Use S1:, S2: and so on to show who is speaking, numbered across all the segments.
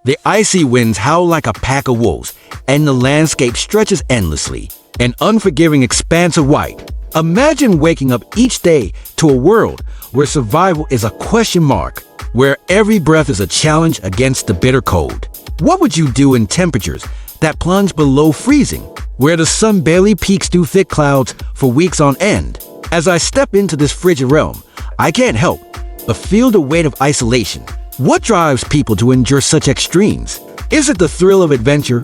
S1: The icy winds howl like a pack of wolves, and the landscape stretches endlessly, an unforgiving expanse of white. Imagine waking up each day to a world where survival is a question mark, where every breath is a challenge against the bitter cold. What would you do in temperatures that plunge below freezing, where the sun barely peeks through thick clouds for weeks on end? As I step into this frigid realm, I can't help but feel the weight of isolation. What drives people to endure such extremes? Is it the thrill of adventure?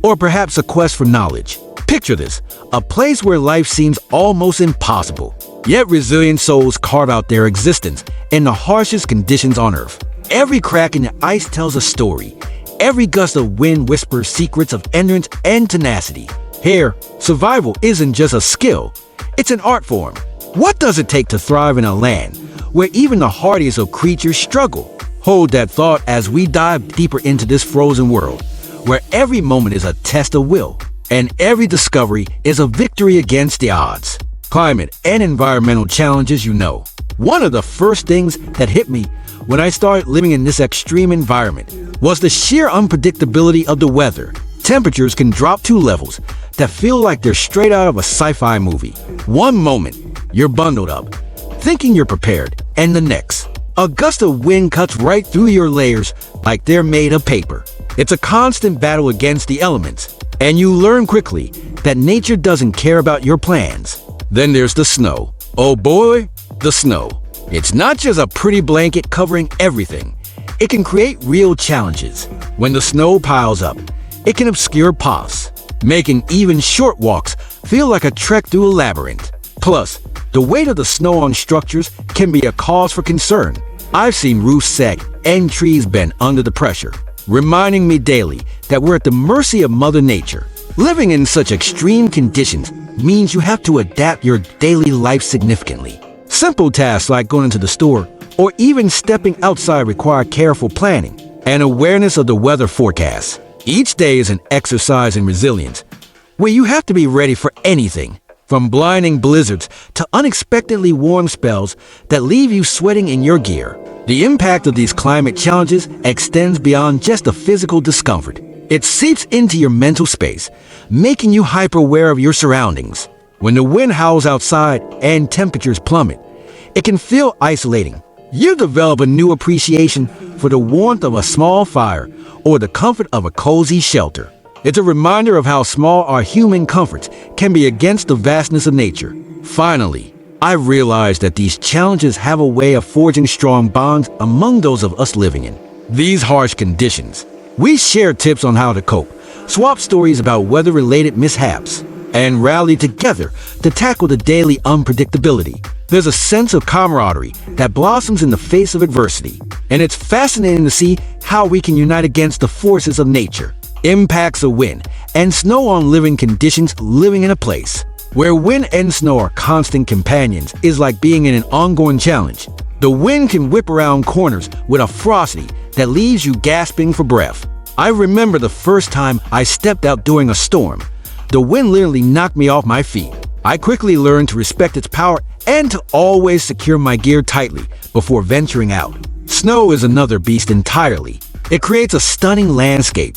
S1: Or perhaps a quest for knowledge? Picture this, a place where life seems almost impossible, yet resilient souls carve out their existence in the harshest conditions on Earth. Every crack in the ice tells a story. Every gust of wind whispers secrets of endurance and tenacity. Here, survival isn't just a skill, it's an art form. What does it take to thrive in a land where even the hardiest of creatures struggle? Hold that thought as we dive deeper into this frozen world, where every moment is a test of will, and every discovery is a victory against the odds. Climate and environmental challenges, one of the first things that hit me when I started living in this extreme environment was the sheer unpredictability of the weather. Temperatures can drop to levels that feel like they're straight out of a sci-fi movie. One moment, you're bundled up, thinking you're prepared, and the next, a gust of wind cuts right through your layers like they're made of paper. It's a constant battle against the elements, and you learn quickly that nature doesn't care about your plans. Then there's the snow. Oh boy, the snow. It's not just a pretty blanket covering everything. It can create real challenges. When the snow piles up, it can obscure paths, making even short walks feel like a trek through a labyrinth. Plus, the weight of the snow on structures can be a cause for concern. I've seen roofs sag and trees bend under the pressure, reminding me daily that we're at the mercy of Mother Nature. Living in such extreme conditions means you have to adapt your daily life significantly. Simple tasks like going to the store or even stepping outside require careful planning and awareness of the weather forecast. Each day is an exercise in resilience, where you have to be ready for anything, from blinding blizzards to unexpectedly warm spells that leave you sweating in your gear. The impact of these climate challenges extends beyond just the physical discomfort. It seeps into your mental space, making you hyper-aware of your surroundings. When the wind howls outside and temperatures plummet, it can feel isolating. You develop a new appreciation for the warmth of a small fire or the comfort of a cozy shelter. It's a reminder of how small our human comforts can be against the vastness of nature. Finally, I realized that these challenges have a way of forging strong bonds among those of us living in these harsh conditions. We share tips on how to cope, swap stories about weather-related mishaps, and rally together to tackle the daily unpredictability. There's a sense of camaraderie that blossoms in the face of adversity, and it's fascinating to see how we can unite against the forces of nature. Impacts of wind and snow on living conditions. Living in a place where wind and snow are constant companions is like being in an ongoing challenge. The wind can whip around corners with a ferocity that leaves you gasping for breath. I remember the first time I stepped out during a storm. The wind literally knocked me off my feet. I quickly learned to respect its power and to always secure my gear tightly before venturing out. Snow is another beast entirely. It creates a stunning landscape,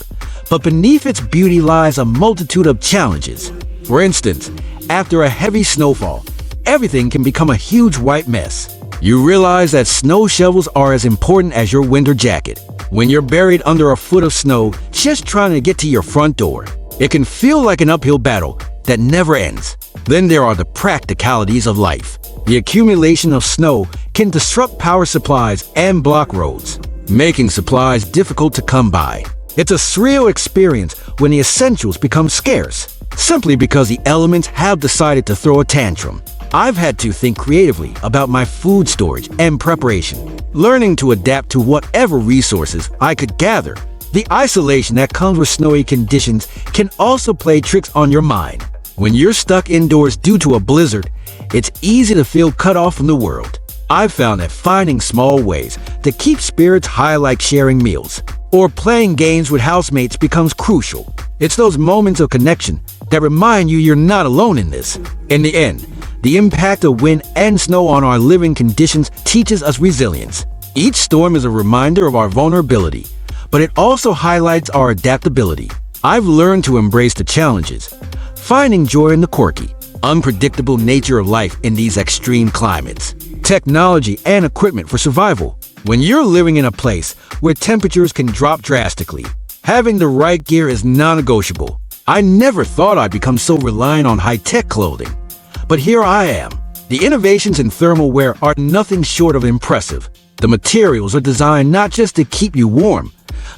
S1: but beneath its beauty lies a multitude of challenges. For instance, after a heavy snowfall, everything can become a huge white mess. You realize that snow shovels are as important as your winter jacket. When you're buried under a foot of snow just trying to get to your front door, it can feel like an uphill battle that never ends. Then there are the practicalities of life. The accumulation of snow can disrupt power supplies and block roads, making supplies difficult to come by. It's a surreal experience when the essentials become scarce, simply because the elements have decided to throw a tantrum. I've had to think creatively about my food storage and preparation, learning to adapt to whatever resources I could gather. The isolation that comes with snowy conditions can also play tricks on your mind. When you're stuck indoors due to a blizzard, it's easy to feel cut off from the world. I've found that finding small ways to keep spirits high, like sharing meals or playing games with housemates, becomes crucial. It's those moments of connection that remind you you're not alone in this. In the end, the impact of wind and snow on our living conditions teaches us resilience. Each storm is a reminder of our vulnerability, but it also highlights our adaptability. I've learned to embrace the challenges, finding joy in the quirky, unpredictable nature of life in these extreme climates. Technology and equipment for survival. When you're living in a place where temperatures can drop drastically, having the right gear is non-negotiable. I never thought I'd become so reliant on high-tech clothing. But here I am. The innovations in thermal wear are nothing short of impressive. The materials are designed not just to keep you warm,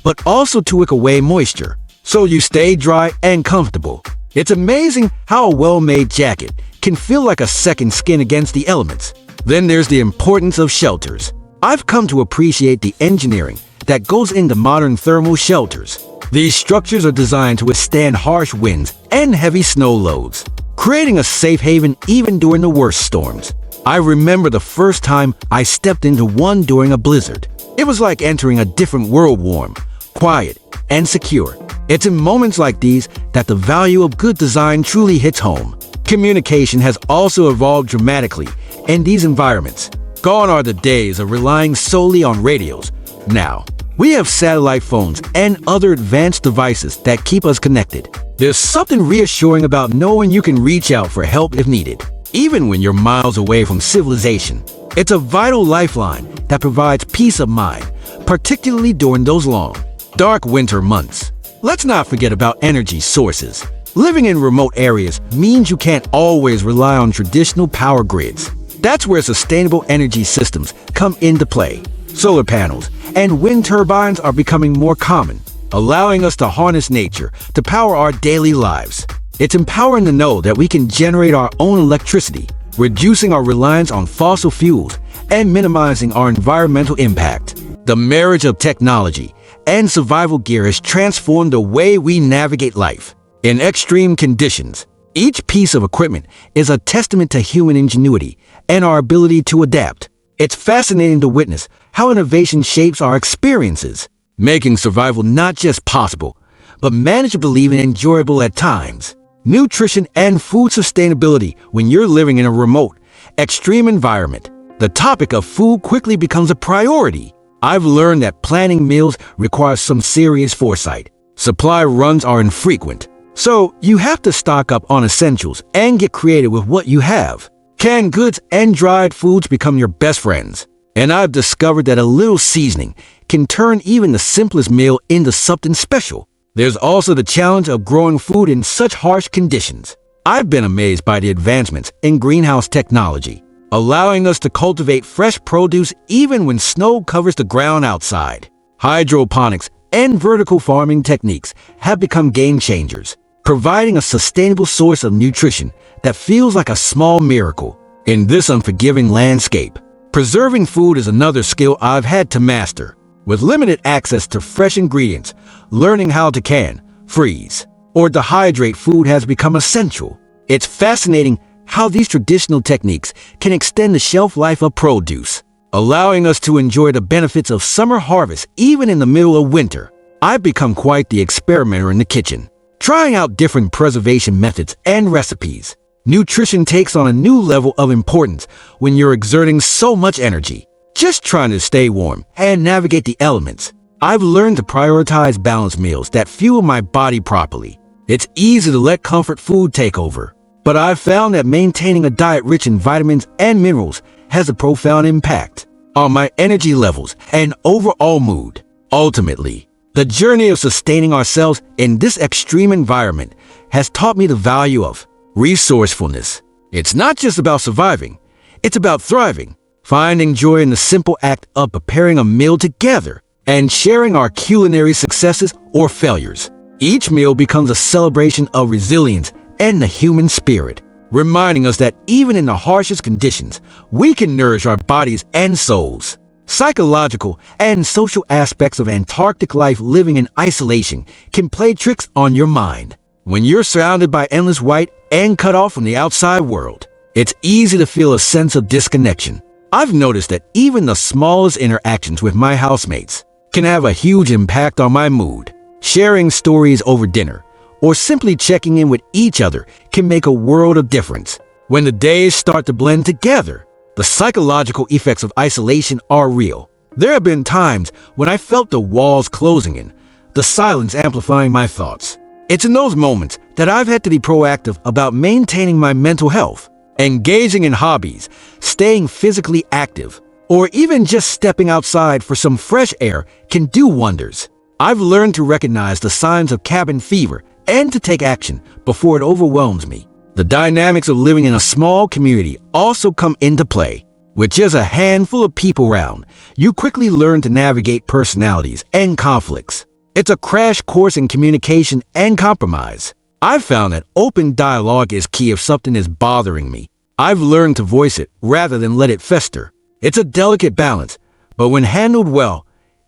S1: but also to wick away moisture, so you stay dry and comfortable. It's amazing how a well-made jacket can feel like a second skin against the elements. Then there's the importance of shelters. I've come to appreciate the engineering that goes into modern thermal shelters. These structures are designed to withstand harsh winds and heavy snow loads, creating a safe haven even during the worst storms. I remember the first time I stepped into one during a blizzard. It was like entering a different world, warm, quiet, and secure. It's in moments like these that the value of good design truly hits home. Communication has also evolved dramatically in these environments. Gone are the days of relying solely on radios. Now, we have satellite phones and other advanced devices that keep us connected. There's something reassuring about knowing you can reach out for help if needed, even when you're miles away from civilization. It's a vital lifeline that provides peace of mind, particularly during those long, dark winter months. Let's not forget about energy sources. Living in remote areas means you can't always rely on traditional power grids. That's where sustainable energy systems come into play. Solar panels and wind turbines are becoming more common, allowing us to harness nature to power our daily lives. It's empowering to know that we can generate our own electricity, reducing our reliance on fossil fuels and minimizing our environmental impact. The marriage of technology and survival gear has transformed the way we navigate life. In extreme conditions, each piece of equipment is a testament to human ingenuity and our ability to adapt. It's fascinating to witness how innovation shapes our experiences, making survival not just possible, but manageable, even enjoyable at times. Nutrition and food sustainability. When you're living in a remote, extreme environment, the topic of food quickly becomes a priority. I've learned that planning meals requires some serious foresight. Supply runs are infrequent, so you have to stock up on essentials and get creative with what you have. Canned goods and dried foods become your best friends, and I've discovered that a little seasoning can turn even the simplest meal into something special. There's also the challenge of growing food in such harsh conditions. I've been amazed by the advancements in greenhouse technology, allowing us to cultivate fresh produce even when snow covers the ground outside. Hydroponics and vertical farming techniques have become game changers, providing a sustainable source of nutrition that feels like a small miracle. In this unforgiving landscape, preserving food is another skill I've had to master. With limited access to fresh ingredients, learning how to can, freeze, or dehydrate food has become essential. It's fascinating how these traditional techniques can extend the shelf life of produce, allowing us to enjoy the benefits of summer harvest even in the middle of winter. I've become quite the experimenter in the kitchen, trying out different preservation methods and recipes. Nutrition takes on a new level of importance when you're exerting so much energy, just trying to stay warm and navigate the elements. I've learned to prioritize balanced meals that fuel my body properly. It's easy to let comfort food take over, but I've found that maintaining a diet rich in vitamins and minerals has a profound impact on my energy levels and overall mood. Ultimately, the journey of sustaining ourselves in this extreme environment has taught me the value of resourcefulness. It's not just about surviving, it's about thriving, finding joy in the simple act of preparing a meal together and sharing our culinary successes or failures. Each meal becomes a celebration of resilience and the human spirit, reminding us that even in the harshest conditions, we can nourish our bodies and souls. Psychological and social aspects of Antarctic life. Living in isolation can play tricks on your mind. When you're surrounded by endless white and cut off from the outside world, it's easy to feel a sense of disconnection. I've noticed that even the smallest interactions with my housemates can have a huge impact on my mood. Sharing stories over dinner or simply checking in with each other can make a world of difference. When the days start to blend together, the psychological effects of isolation are real. There have been times when I felt the walls closing in, the silence amplifying my thoughts. It's in those moments that I've had to be proactive about maintaining my mental health, engaging in hobbies, staying physically active, or even just stepping outside for some fresh air can do wonders. I've learned to recognize the signs of cabin fever and to take action before it overwhelms me. The dynamics of living in a small community also come into play. With just a handful of people around, you quickly learn to navigate personalities and conflicts. It's a crash course in communication and compromise. I've found that open dialogue is key if something is bothering me. I've learned to voice it rather than let it fester. It's a delicate balance, but when handled well,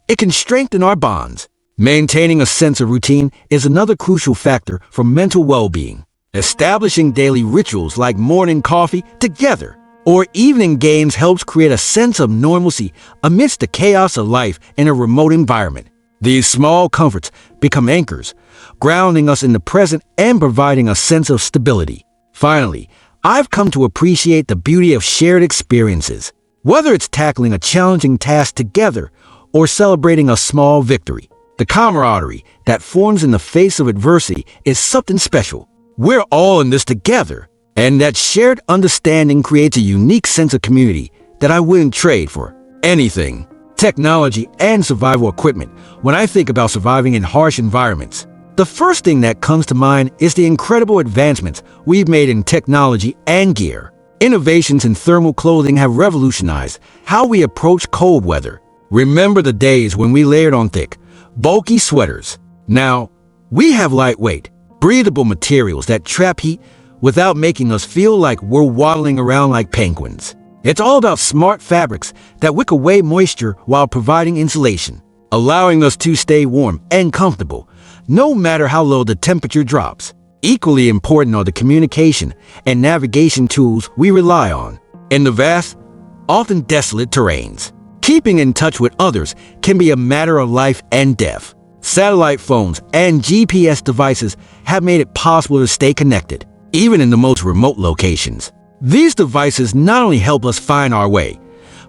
S1: it can strengthen our bonds. Maintaining a sense of routine is another crucial factor for mental well-being. Establishing daily rituals like morning coffee together or evening games helps create a sense of normalcy amidst the chaos of life in a remote environment. These small comforts become anchors, grounding us in the present and providing a sense of stability. Finally, I've come to appreciate the beauty of shared experiences. Whether it's tackling a challenging task together or celebrating a small victory, the camaraderie that forms in the face of adversity is something special. We're all in this together, and that shared understanding creates a unique sense of community that I wouldn't trade for anything. Technology and survival equipment. When I think about surviving in harsh environments, the first thing that comes to mind is the incredible advancements we've made in technology and gear. Innovations in thermal clothing have revolutionized how we approach cold weather. Remember the days when we layered on thick, bulky sweaters. Now, we have lightweight, breathable materials that trap heat without making us feel like we're waddling around like penguins. It's all about smart fabrics that wick away moisture while providing insulation, allowing us to stay warm and comfortable, no matter how low the temperature drops. Equally important are the communication and navigation tools we rely on. In the vast, often desolate terrains, keeping in touch with others can be a matter of life and death. Satellite phones and GPS devices have made it possible to stay connected, even in the most remote locations. These devices not only help us find our way,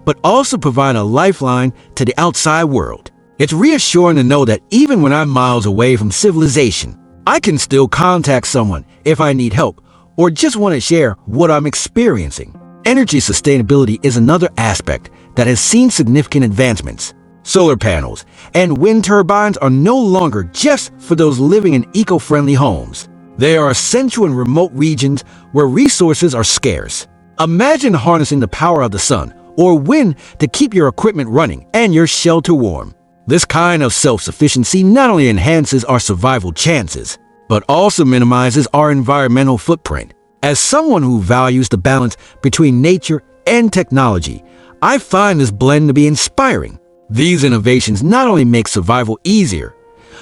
S1: but also provide a lifeline to the outside world. It's reassuring to know that even when I'm miles away from civilization, I can still contact someone if I need help or just want to share what I'm experiencing. Energy sustainability is another aspect that has seen significant advancements. Solar panels and wind turbines are no longer just for those living in eco-friendly homes. They are essential in remote regions where resources are scarce. Imagine harnessing the power of the sun or wind to keep your equipment running and your shelter warm. This kind of self-sufficiency not only enhances our survival chances, but also minimizes our environmental footprint. As someone who values the balance between nature and technology, I find this blend to be inspiring. These innovations not only make survival easier,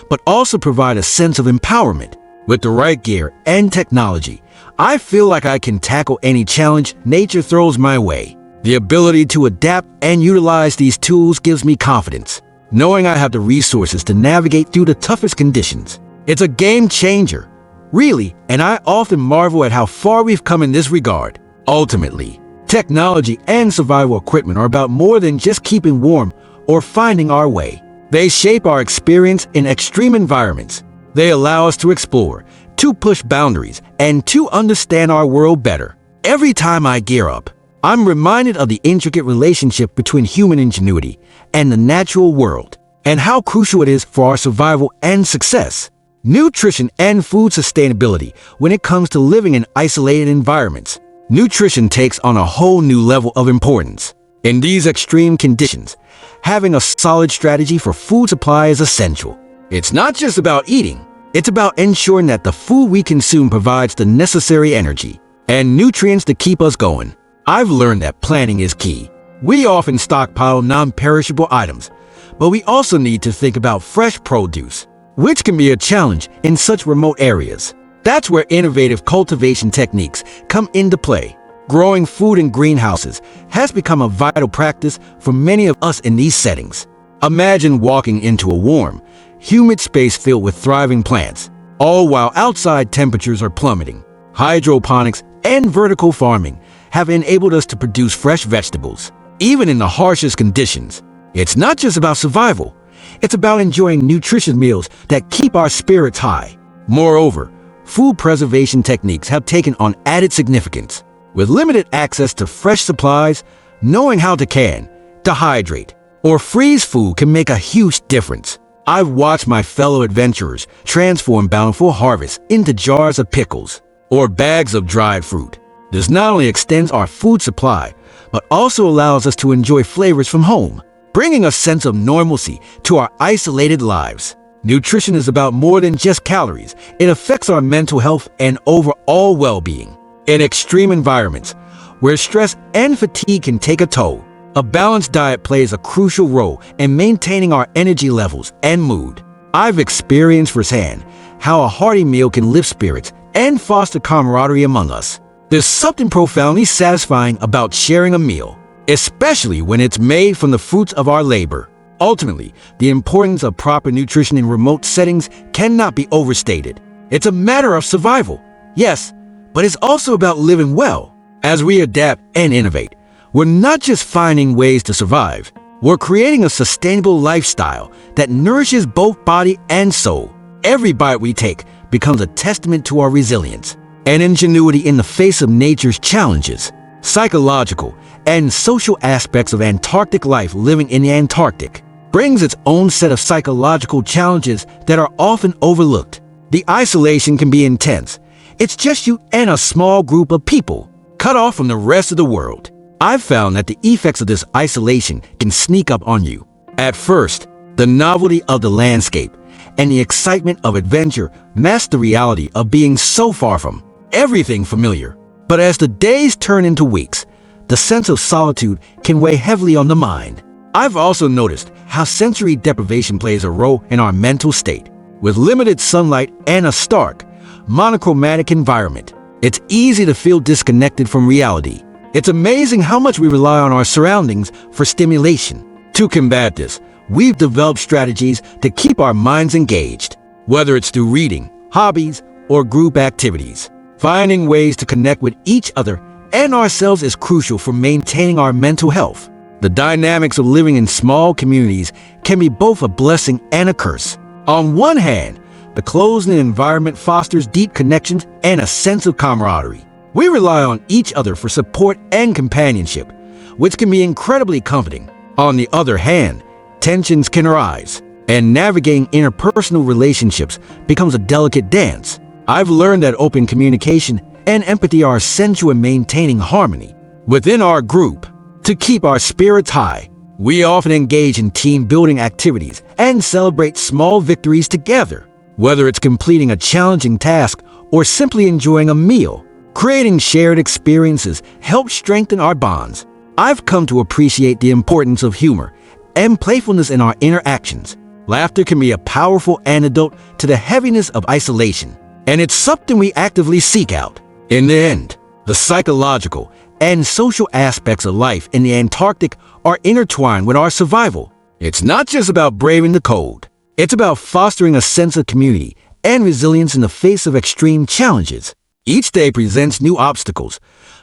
S1: but also provide a sense of empowerment. With the right gear and technology, I feel like I can tackle any challenge nature throws my way. The ability to adapt and utilize these tools gives me confidence, knowing I have the resources to navigate through the toughest conditions. It's a game changer, really, and I often marvel at how far we've come in this regard. Ultimately, technology and survival equipment are about more than just keeping warm or finding our way. They shape our experience in extreme environments. They allow us to explore, to push boundaries, and to understand our world better. Every time I gear up, I'm reminded of the intricate relationship between human ingenuity and the natural world, and how crucial it is for our survival and success. Nutrition and food sustainability. When it comes to living in isolated environments, nutrition takes on a whole new level of importance. In these extreme conditions, having a solid strategy for food supply is essential. It's not just about eating, it's about ensuring that the food we consume provides the necessary energy and nutrients to keep us going. I've learned that planning is key. We often stockpile non-perishable items, but we also need to think about fresh produce, which can be a challenge in such remote areas. That's where innovative cultivation techniques come into play. Growing food in greenhouses has become a vital practice for many of us in these settings. Imagine walking into a warm, humid space filled with thriving plants, all while outside temperatures are plummeting. Hydroponics and vertical farming have enabled us to produce fresh vegetables, even in the harshest conditions. It's not just about survival. It's about enjoying nutritious meals that keep our spirits high. Moreover, food preservation techniques have taken on added significance. With limited access to fresh supplies, knowing how to can, dehydrate, or freeze food can make a huge difference. I've watched my fellow adventurers transform bountiful harvests into jars of pickles or bags of dried fruit. This not only extends our food supply, but also allows us to enjoy flavors from home, bringing a sense of normalcy to our isolated lives. Nutrition is about more than just calories. It affects our mental health and overall well-being. In extreme environments, where stress and fatigue can take a toll, a balanced diet plays a crucial role in maintaining our energy levels and mood. I've experienced firsthand how a hearty meal can lift spirits and foster camaraderie among us. There's something profoundly satisfying about sharing a meal, especially when it's made from the fruits of our labor. Ultimately, the importance of proper nutrition in remote settings cannot be overstated. It's a matter of survival, yes, but it's also about living well. As we adapt and innovate, we're not just finding ways to survive, we're creating a sustainable lifestyle that nourishes both body and soul. Every bite we take becomes a testament to our resilience and ingenuity in the face of nature's challenges. Psychological and social aspects of Antarctic life. Living in the Antarctic brings its own set of psychological challenges that are often overlooked. The isolation can be intense. It's just you and a small group of people, cut off from the rest of the world. I've found that the effects of this isolation can sneak up on you. At first, the novelty of the landscape and the excitement of adventure mask the reality of being so far from everything familiar. But as the days turn into weeks, the sense of solitude can weigh heavily on the mind. I've also noticed how sensory deprivation plays a role in our mental state. With limited sunlight and a stark, monochromatic environment, it's easy to feel disconnected from reality. It's amazing how much we rely on our surroundings for stimulation. To combat this, we've developed strategies to keep our minds engaged, whether it's through reading, hobbies, or group activities. Finding ways to connect with each other and ourselves is crucial for maintaining our mental health. The dynamics of living in small communities can be both a blessing and a curse. On one hand, the closed-knit environment fosters deep connections and a sense of camaraderie. We rely on each other for support and companionship, which can be incredibly comforting. On the other hand, tensions can arise, and navigating interpersonal relationships becomes a delicate dance. I've learned that open communication and empathy are essential in maintaining harmony within our group. To keep our spirits high, we often engage in team-building activities and celebrate small victories together. Whether it's completing a challenging task or simply enjoying a meal, creating shared experiences helps strengthen our bonds. I've come to appreciate the importance of humor and playfulness in our interactions. Laughter can be a powerful antidote to the heaviness of isolation, and it's something we actively seek out. In the end, the psychological and social aspects of life in the Antarctic are intertwined with our survival. It's not just about braving the cold. It's about fostering a sense of community and resilience in the face of extreme challenges. Each day presents new obstacles,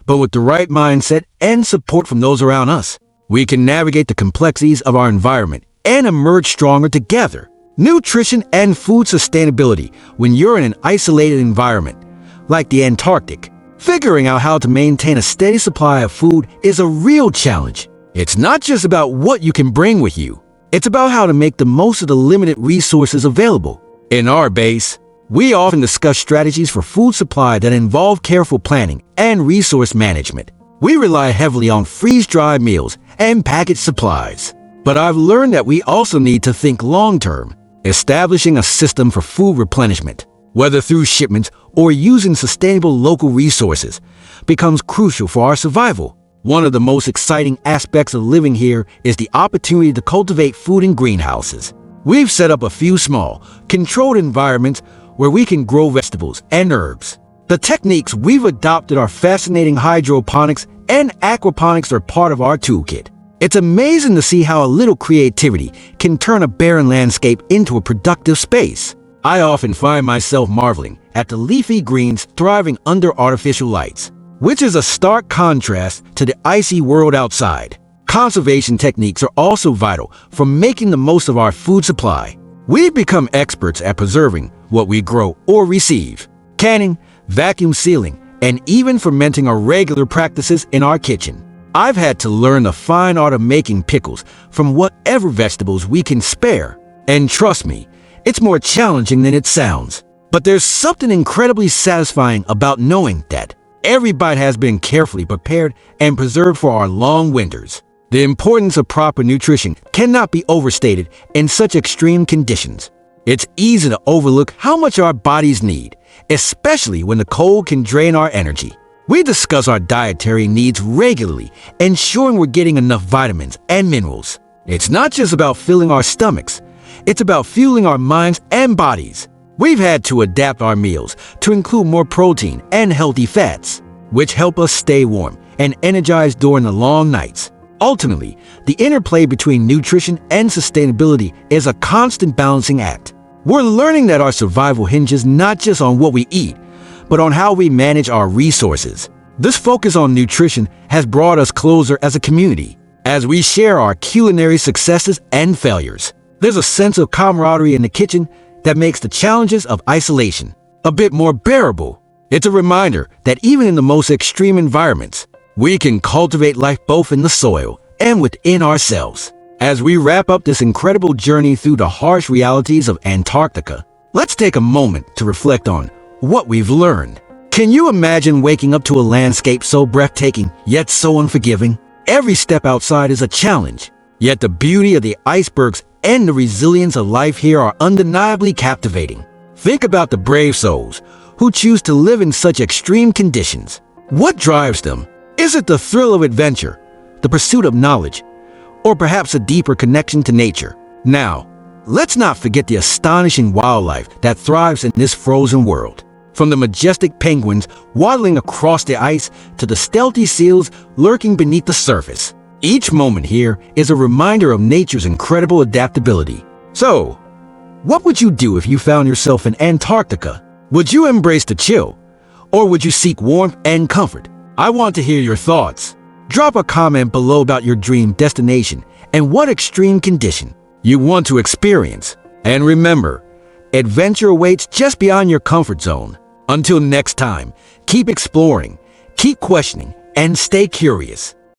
S1: but with the right mindset and support from those around us, we can navigate the complexities of our environment and emerge stronger together. Nutrition and food sustainability. When you're in an isolated environment, like the Antarctic, figuring out how to maintain a steady supply of food is a real challenge. It's not just about what you can bring with you. It's about how to make the most of the limited resources available. In our base, we often discuss strategies for food supply that involve careful planning and resource management. We rely heavily on freeze-dried meals and packaged supplies. But I've learned that we also need to think long-term. Establishing a system for food replenishment, whether through shipments or using sustainable local resources, becomes crucial for our survival. One of the most exciting aspects of living here is the opportunity to cultivate food in greenhouses. We've set up a few small, controlled environments where we can grow vegetables and herbs. The techniques we've adopted are fascinating. Hydroponics and aquaponics are part of our toolkit. It's amazing to see how a little creativity can turn a barren landscape into a productive space. I often find myself marveling at the leafy greens thriving under artificial lights, which is a stark contrast to the icy world outside. Conservation techniques are also vital for making the most of our food supply. We've become experts at preserving what we grow or receive. Canning, vacuum sealing, and even fermenting are regular practices in our kitchen. I've had to learn the fine art of making pickles from whatever vegetables we can spare. And trust me, it's more challenging than it sounds. But there's something incredibly satisfying about knowing that every bite has been carefully prepared and preserved for our long winters. The importance of proper nutrition cannot be overstated in such extreme conditions. It's easy to overlook how much our bodies need, especially when the cold can drain our energy. We discuss our dietary needs regularly, ensuring we're getting enough vitamins and minerals. It's not just about filling our stomachs, it's about fueling our minds and bodies. We've had to adapt our meals to include more protein and healthy fats, which help us stay warm and energized during the long nights. Ultimately, the interplay between nutrition and sustainability is a constant balancing act. We're learning that our survival hinges not just on what we eat, but on how we manage our resources. This focus on nutrition has brought us closer as a community. As we share our culinary successes and failures, there's a sense of camaraderie in the kitchen that makes the challenges of isolation a bit more bearable. It's a reminder that even in the most extreme environments, we can cultivate life both in the soil and within ourselves. As we wrap up this incredible journey through the harsh realities of Antarctica, let's take a moment to reflect on what we've learned. Can you imagine waking up to a landscape so breathtaking yet so unforgiving? Every step outside is a challenge, yet the beauty of the icebergs and the resilience of life here are undeniably captivating. Think about the brave souls who choose to live in such extreme conditions. What drives them? Is it the thrill of adventure, the pursuit of knowledge, or perhaps a deeper connection to nature? Now, let's not forget the astonishing wildlife that thrives in this frozen world. From the majestic penguins waddling across the ice to the stealthy seals lurking beneath the surface. Each moment here is a reminder of nature's incredible adaptability. So, what would you do if you found yourself in Antarctica? Would you embrace the chill, or would you seek warmth and comfort? I want to hear your thoughts. Drop a comment below about your dream destination and what extreme condition you want to experience. And remember, adventure awaits just beyond your comfort zone. Until next time, keep exploring, keep questioning, and stay curious.